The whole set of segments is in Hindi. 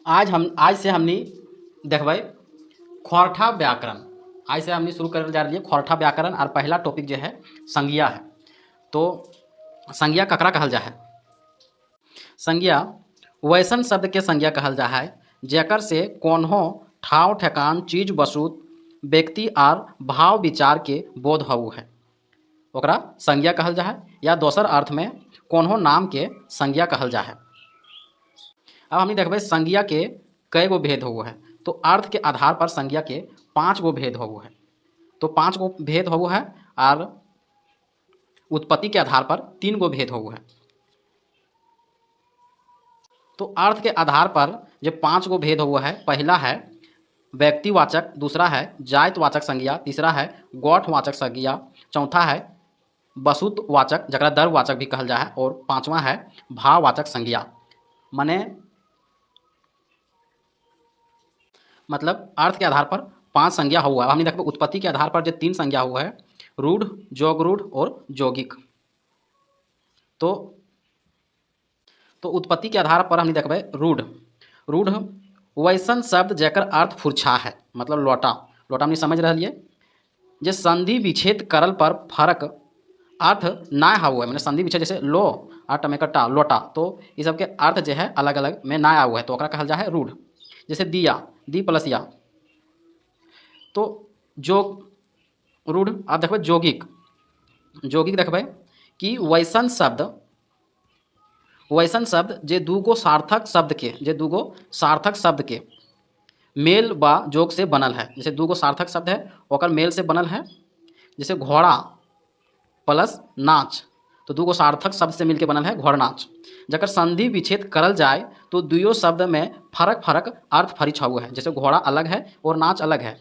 आज से हमने देखबै खोरठा व्याकरण। आज से हमने शुरू कर जा रही है खोरठा व्याकरण और पहला टॉपिक जो है संज्ञा है। तो संज्ञा ककरा कहल जा है? संज्ञा वैसन शब्द के संज्ञा कहल जा है जेकर से कोनो ठाव ठेकान चीज वस्तु व्यक्ति आर भाव विचार के बोध होऊ है ओकरा संज्ञा कहल जा है, या दोसर अर्थ में कोनो नाम के संज्ञा कहल जा है। अब हमने देखबै संज्ञा के कई गो भेद हो है। तो अर्थ के आधार पर संज्ञा के 5 गो भेद हो है। तो 5 गो भेद हो है और उत्पत्ति के आधार पर 3 गो भेद हो है। तो अर्थ के आधार पर जो 5 गो भेद हुआ है, पहला है व्यक्तिवाचक, दूसरा है जातिवाचक संज्ञा, तीसरा है गौठवाचक संज्ञा, चौथा है वस्तुवाचक जरा दर्ववाचक भी कहल जा है, और पांचवा है भाववाचक संज्ञा। मतलब अर्थ के आधार पर 5 संज्ञा हुआ है। हमने देखो उत्पत्ति के आधार पर जो 3 संज्ञा हुआ है, रूढ़, जोगरूढ़ और जोगिक। तो उत्पत्ति के आधार पर हमने देखबै रूढ़। रूढ़ वैसन शब्द जेकर अर्थ फुरछा है, मतलब लोटा। लोटा हमने समझ रही है जे संधि विच्छेद करल पर फर्क अर्थ ना हुआ है, मैंने संधि विच्छेद जैसे लो और टमेकटा लोटा, तो ये सब के अर्थ जो है अलग अलग में ना हुआ है, तो ओकरा कहल जा है रूढ़। जैसे दिया, दी प्लस या। तो जोग रूढ़। आप देखबै जोगिक। जोगिक देखबै कि वैसन शब्द जे दूगो सार्थक शब्द के मेल बा जोग से बनल है। जैसे दूगो सार्थक शब्द है ओकर मेल से बनल है। जैसे घोड़ा प्लस नाच, तो दूगो सार्थक शब्द से मिलके बनल है घोड़ नाच। जकर संधि विच्छेद करल जाए तो दुयो शब्द में फर्क अर्थ फरिछ हुआ है। जैसे घोड़ा अलग है और नाच अलग है।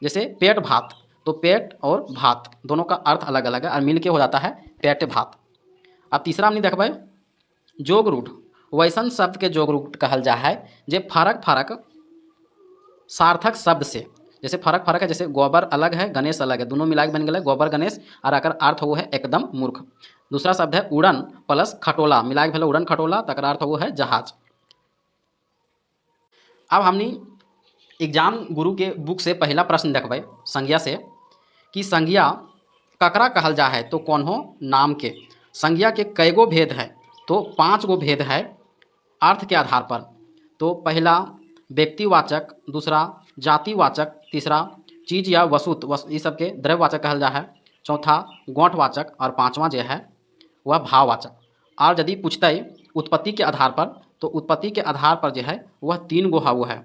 जैसे पेट भात, तो पेट और भात दोनों का अर्थ अलग अलग है और मिलके हो जाता है पेट भात। अब तीसरा हमने देखबै जोगरूढ़। वैसन शब्द के जोगरूढ़ कहल जा है जे फर्क सार्थक शब्द से, जैसे फर्क है, जैसे गोबर अलग है गणेश अलग है, दोनों मिला के बन गए गोबर गणेश, और अगर अर्थ हो है एकदम मूर्ख। दूसरा शब्द है उड़न प्लस खटोला, मिला के उड़न खटोला, तक अर्थ हो है जहाज। अब हमने एग्जाम गुरु के बुक से पहला प्रश्न देखबै संज्ञा से कि संज्ञा ककरा कहल जा है? तो कौन हो नाम के। संज्ञा के कई गो भेद है? तो 5 गो भेद है अर्थ के आधार पर। तो पहला व्यक्तिवाचक, दूसरा जातिवाचक, तीसरा चीज या वस्तु ये सबके द्रव्यवाचक कहल जा है, चौथा गौठवाचक, और पांचवा जो है वह भाववाचक। और यदि पूछते उत्पत्ति के आधार पर, तो उत्पत्ति के आधार पर जो है वह 3 गो हुआ है,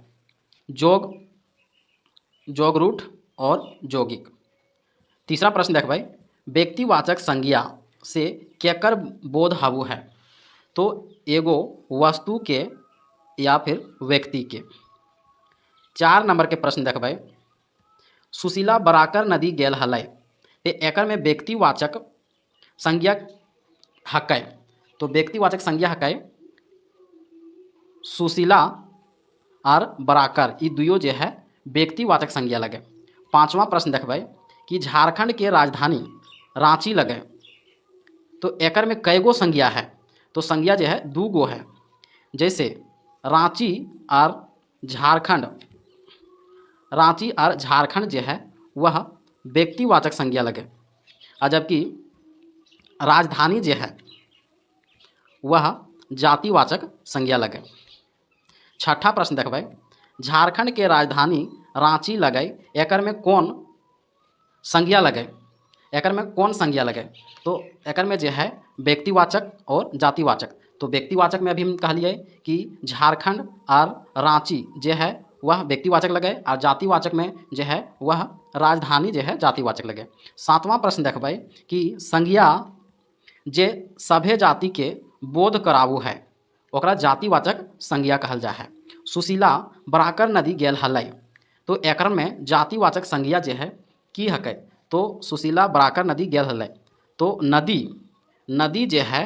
जोगरूढ़ और जोगिक। तीसरा प्रश्न देखबै व्यक्तिवाचक संज्ञा से केकर बोध हाउ है? तो एगो वस्तु के या फिर व्यक्ति के। 4 नंबर के प्रश्न देखबै सुशीला बराकर नदी गेल हलै, तो एकर में व्यक्तिवाचक संज्ञा हकै। तो व्यक्तिवाचक संज्ञा हकै सुशीला और बराकर, ये दुयो जो है व्यक्तिवाचक संज्ञा लगे। 5वां प्रश्न देखबै कि झारखंड के राजधानी रांची लगे, तो एकर में कई गो संज्ञा है? तो संज्ञा जो है 2 गो है। जैसे रांची और झारखंड जो है वह व्यक्तिवाचक संज्ञा लगे, और जबकि राजधानी जो है वह जातिवाचक संज्ञा लगे। 6ठा प्रश्न देखबै झारखंड के राजधानी रांची लगे, एकर में कौन संज्ञा लगे? एकर में कौन संज्ञा लगे? तो एकर में जो है व्यक्तिवाचक और जातिवाचक। तो व्यक्तिवाचक में अभी हम कहलिए कि झारखंड और रांची जो है वह व्यक्तिवाचक लगे, और जातिवाचक में जो है वह राजधानी जो है जातिवाचक लगे। 7वां प्रश्न देखबै कि संज्ञा जे सभे जाति के बोध कराबू है ओकरा जातिवाचक संज्ञा कहल जा है। सुशीला बराकर नदी गेल हलै, तो एकर में जातिवाचक संज्ञा जो है की हकै? तो सुशीला बराकर नदी गेल हलै, तो नदी जो है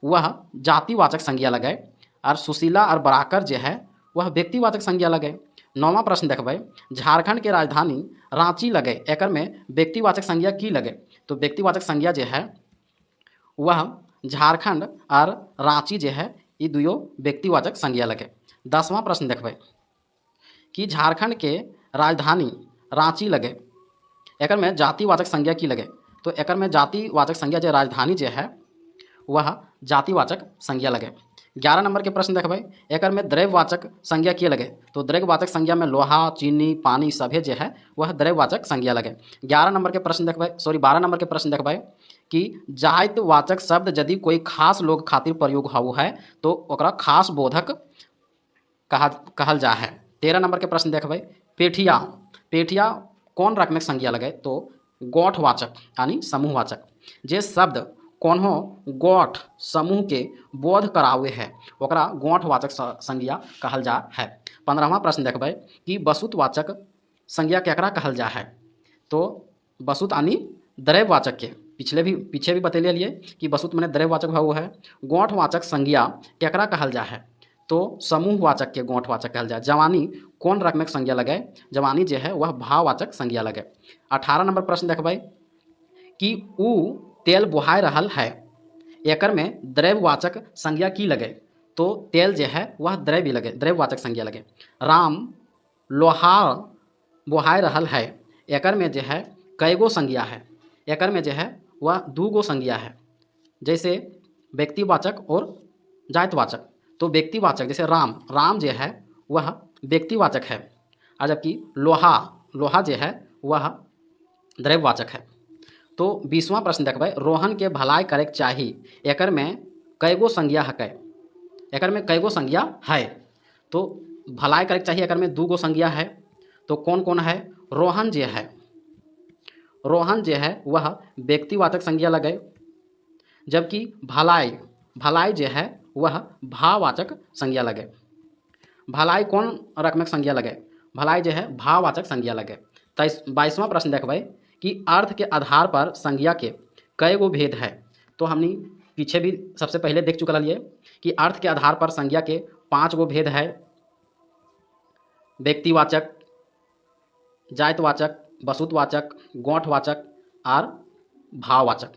वह जातिवाचक संज्ञा लगे, और सुशीला और बराकर जो है वह व्यक्तिवाचक संज्ञा लगे। 9वां प्रश्न देखबै झारखंड के राजधानी रांची लगे, एकर में व्यक्तिवाचक संज्ञा की लगे? तो व्यक्तिवाचक संज्ञा जो है वह झारखंड और रांची जो है ये दुयो व्यक्तिवाचक संज्ञा लगे। 10वां प्रश्न देखबै कि झारखंड के राजधानी रांची लगे, एकर में जातिवाचक संज्ञा की लगे। तो एकर में जातिवाचक संज्ञा जो राजधानी जो है वह जातिवाचक संज्ञा लगे। 11 नंबर के प्रश्न देखबै एकर में द्रव्यवाचक संज्ञा की लगे। तो द्रव्यवाचक संज्ञा में लोहा, चीनी, पानी सभे जो है वह द्रव्यवाचक संज्ञा लगे। 11 नंबर के प्रश्न देखबै 12 नंबर के प्रश्न देखबै कि जातिवाचक शब्द यदि कोई खास लोग खातिर प्रयोग हो है तो ओकरा खास बोधक कहल जा है। 13 नंबर के प्रश्न देखबै पेठिया, पेठिया कौन रकमेक संज्ञा लगे। तो गोठवाचक यानी समूहवाचक। जे शब्द कोनो गोठ समूह के बोध करावे है ओकरा गोठवाचक संज्ञा कहल जा है। 15वां प्रश्न देखबै कि वस्तुवाचक संज्ञा केकरा कहल जा है। तो वस्तुत यानी द्रव्यवाचक के पीछे भी बतैले लिए कि वस्तुत माने द्रव्यवाचक भाव है। गोठवाचक संज्ञा केकरा कहल जा है। तो समूहवाचक के गोठवाचक कहल जाए। जवानी कौन रकमेक संज्ञा लगे। जवानी जो है वह भाववाचक संज्ञा लगे। 18 नंबर प्रश्न देखबै कि ऊ तेल बुहाय रहल है, एकर में द्रव्यवाचक संज्ञा की लगे। तो तेल जो है वह द्रव्य लगे, द्रव्यवाचक संज्ञा लगे। राम लोहार बुहाय रहल है, एकर में जो है कईगो संज्ञा है। एकर में जो है वह 2 गो संज्ञा है, जैसे व्यक्तिवाचक और जातिवाचक। तो व्यक्तिवाचक जैसे राम, राम जो है वह व्यक्तिवाचक है, और जबकि लोहा, लोहा जो है वह द्रव्यवाचक है। तो 20वां प्रश्न देखबै रोहन के भलाई करे के चाही, एकर में कईगो संज्ञा है। एकर में कईगो संज्ञा है। तो भलाई करे के चाही एकर में 2 गो संज्ञा है। तो कौन कौन है। रोहन जो है, रोहन जो है वह व्यक्तिवाचक संज्ञा लगे, जबकि भलाई, भलाई जो है वह भाववाचक संज्ञा लगे। भलाई कौन रकमेक संज्ञा लगे। भलाई जो है भाववाचक संज्ञा लगे। 22वां प्रश्न देखबै कि अर्थ के आधार पर संज्ञा के कई गो भेद है। तो हमने पीछे भी सबसे पहले देख चुका लिए कि अर्थ के आधार पर संज्ञा के 5 गो भेद है। व्यक्तिवाचक, जातिवाचक, वस्तुवाचक, गोठवाचक और भाववाचक।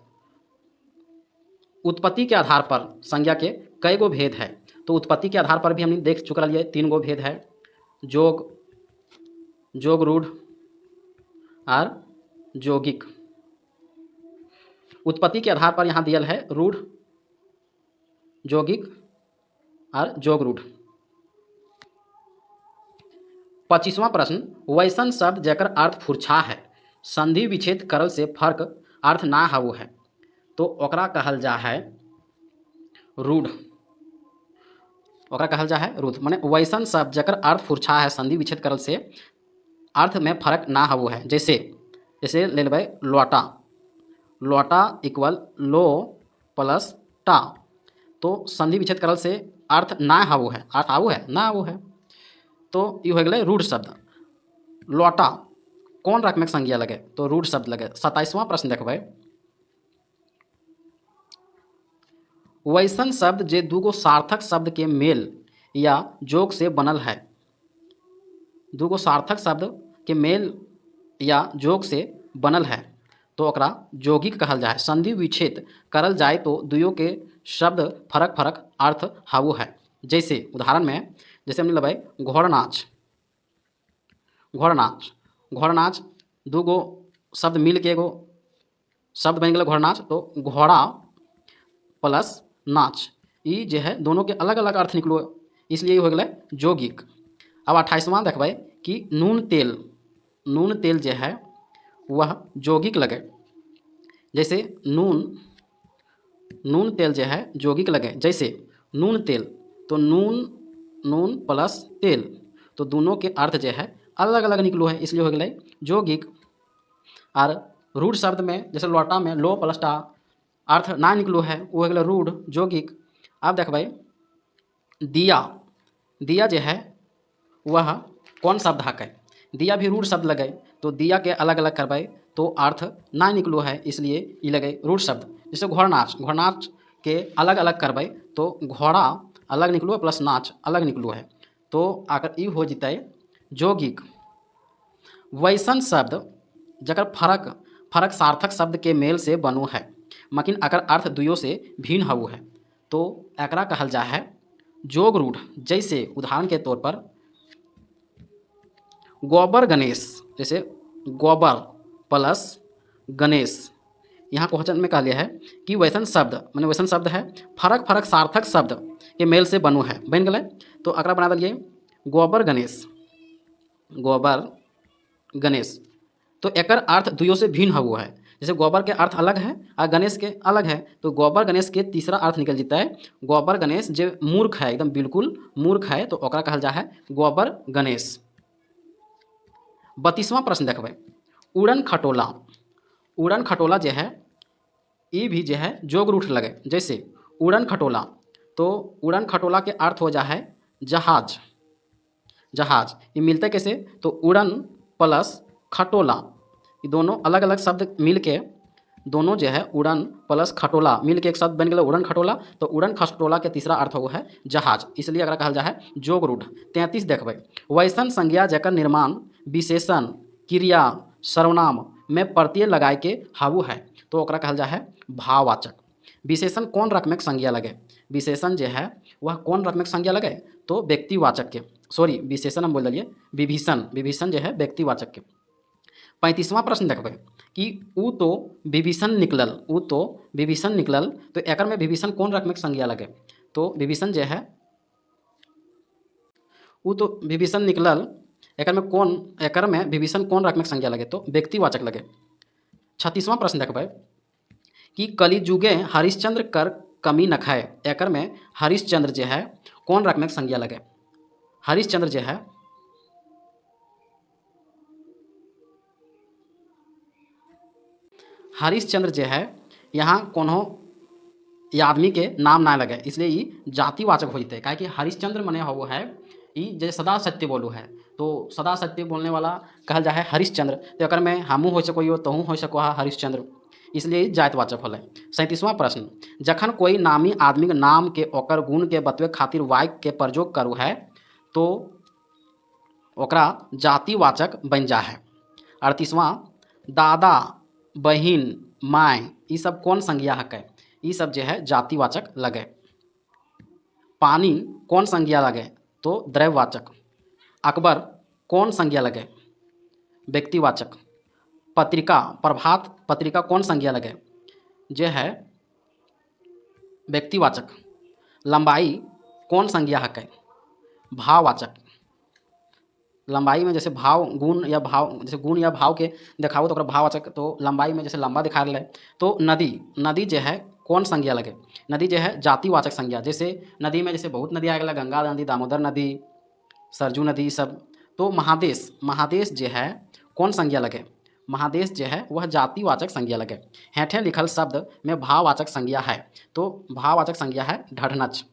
उत्पत्ति के आधार पर संज्ञा के कई गो भेद है। तो उत्पत्ति के आधार पर भी हमने देख चुका लिए 3 गो भेद है। जोग, जोग रूढ़ और जोगिक। उत्पत्ति के आधार पर यहाँ दियल है रूढ़, जोगिक और जोग रूढ़। 25वां प्रश्न वैसन शब्द जेकर अर्थ फुरछा है, संधि विच्छेद करल से फर्क अर्थ ना हाउ है, तो ओकरा कहल जा है रूढ़। ओकरा कहल जा है रूढ़। माने वैसन शब्द जेकर अर्थ फुरछा है, संधि विच्छेद करल से अर्थ में फर्क ना हाउ है। जैसे ले लेबै लोटा, लोटा इक्वल लो प्लस टा। तो संधि विच्छेद करल से अर्थ ना हाउ है, अर्थ आऊ है ना आऊ है। तो ये हो गए रूढ़ शब्द। लोटा कौन रकमेक संज्ञा लगे। तो रूढ़ शब्द लगे। 27वां प्रश्न देखबै वैसन शब्द जे 2 गो सार्थक शब्द के मेल या जोग से बनल है। 2 गो सार्थक शब्द के मेल या जोग से बनल है तो ओकरा जोगिक कहल जाए। संधि विच्छेद करल जाए तो दुयो के शब्द फरक फरक अर्थ हाउ है। जैसे उदाहरण में जैसे हमने लेबै घोड़नाच, घोड़नाच, घोड़नाच 2 गो शब्द मिल के एगो शब्द बन गया घोड़नाच। तो घोड़ा प्लस नाच, ये जो है दोनों के अलग अलग अर्थ निकलो, इसलिए हो गया जोगिक। अब 28वां देखबै कि नून तेल, नून तेल जो है वह जोगिक लगे। जैसे नून, नून तेल जो है जोगिक लगे। जैसे नून तेल, तो नून, नून प्लस तेल, तो दोनों के अर्थ जो है अलग अलग निकलो है, इसलिए हो गया जोगिक। और रूढ़ शब्द में जैसे लोटा में लो प्लस टा अर्थ ना निकलो है, वो हो गया रूढ़ जोगिक। अब देखबै दिया, दिया जो है वह कौन शब्द हकै। दिया भी रूढ़ शब्द लगे, तो दिया के अलग अलग करबै तो अर्थ ना निकलो है, इसलिए ये लगे रूढ़ शब्द। जैसे घोड़नाच, घोड़नाच के अलग अलग करबै तो घोड़ा अलग निकलो प्लस नाच अलग निकलो है, तो आकर ये हो जतै जोगिक। वैसन शब्द जकर फरक फरक सार्थक शब्द के मेल से बनो है, मकिन अकर अर्थ दुयो से भिन्न हाउ है, तो एकरा कहल जा है जोग रूढ़, जैसे उदाहरण के तौर पर गोबर गणेश, जैसे गोबर प्लस गणेश, यहाँ क्वेश्चन में कहा गया है कि वैसन शब्द मैंने वैसन शब्द है फरक फरक सार्थक शब्द के मेल से बनू है, बन गए। तो अगला बना दिए गोबर गणेश, गोबर गणेश, तो एकर अर्थ दुइयों से भिन्न हुआ है। जैसे गोबर के अर्थ अलग है और गणेश के अलग है, तो गोबर गणेश के तीसरा अर्थ निकल जाता है गोबर गणेश जो मूर्ख है, एकदम बिल्कुल मूर्ख है, तो ओकरा कहल जा है गोबर गणेश। 32वां प्रश्न देखबै, उड़न खटोला, उड़न खटोला जो है ये भी जो है जोग रूठ लगे, जैसे उड़न खटोला, तो उड़न खटोला के अर्थ हो जा है जहाज, जहाज, ये मिलता है कैसे, तो उड़न प्लस खटोला, ये दोनों अलग अलग शब्द मिल के, दोनों जो है उड़न प्लस खटोला मिल के एक शब्द बन गया उड़न खटोला, तो उड़न खटोला के तीसरा अर्थ वो है जहाज, इसलिए अगर कहल जा है जोग रूढ़। 33 देखबै, वैसन संज्ञा जकर निर्माण विशेषण क्रिया सर्वनाम में प्रत्यय लगाए के हाउ है, तो ओकरा कहल जा है भाववाचक। विशेषण कौन रकम के संज्ञा लगे, विशेषण जो है वह कौन रकम के संज्ञा लगे, तो व्यक्तिवाचक के, सॉरी विशेषण हम बोल दिए विभीषण, विभीषण जो है व्यक्तिवाचक के। 35वां प्रश्न देखबै कि ऊ तो विभीषण निकलल, ऊ तो विभीषण निकलल, तो एकर में विभीषण कौन रकम के संज्ञा लगे, तो विभीषण जो है ऊ तो विभीषण निकलल, एकर में विभीषण कौन रकम के संज्ञा लगे, तो व्यक्तिवाचक लगे। 36वां प्रश्न देखबै कि कलिजुगे हरिश्चंद्र कर कमी न खाए, एकर में हरिश्चंद्र जो है कौन रकम के संज्ञा लगे, हरिश्चंद्र जो है हरिश्चंद्र जो है यहाँ कोनो आदमी के नाम ना लगे, इसलिए ये जातिवाचक हो जाते हैं, काहे कि हरिश्चंद्र मने हो है ये जैसे सदा सत्य बोलू है, तो सदा सत्य बोलने वाला कहल जा है हरिश्चंद्र, तो एकर में हमू हो सको यो तहू हो सको हरिश्चंद्र, इसलिए जातिवाचक होले। 37वां प्रश्न, जखन कोई नामी आदमी के नाम के ओकर गुण के बतवे खातिर वाक्य के प्रयोग करू है, तो ओकरा जातिवाचक बन जा है। 38वां, दादा बहिन माय ये सब कौन संज्ञा है, ये सब जो है जातिवाचक लगे। पानी कौन संज्ञा लगे, तो द्रव्यवाचक। अकबर कौन संज्ञा लगे, व्यक्तिवाचक। पत्रिका प्रभात पत्रिका कौन संज्ञा लगे, जो है व्यक्तिवाचक। लंबाई कौन संज्ञा है, भाववाचक। लंबाई में जैसे भाव गुण या भाव, जैसे गुण या भाव के दिखाओ तो भाववाचक, तो लंबाई में जैसे लंबा दिखा रहा है। तो नदी, नदी जो है कौन संज्ञा लगे, नदी जो है जातिवाचक संज्ञा, जैसे नदी में जैसे बहुत नदी आ गया, गंगा नदी, दामोदर नदी, सरजू नदी सब। तो महादेश, महादेश जो है कौन संज्ञा लगे, महादेश जो है वह जातिवाचक संज्ञा लगे। हेठे लिखल शब्द में भाववाचक संज्ञा है, तो भाववाचक संज्ञा है ढढ़नच।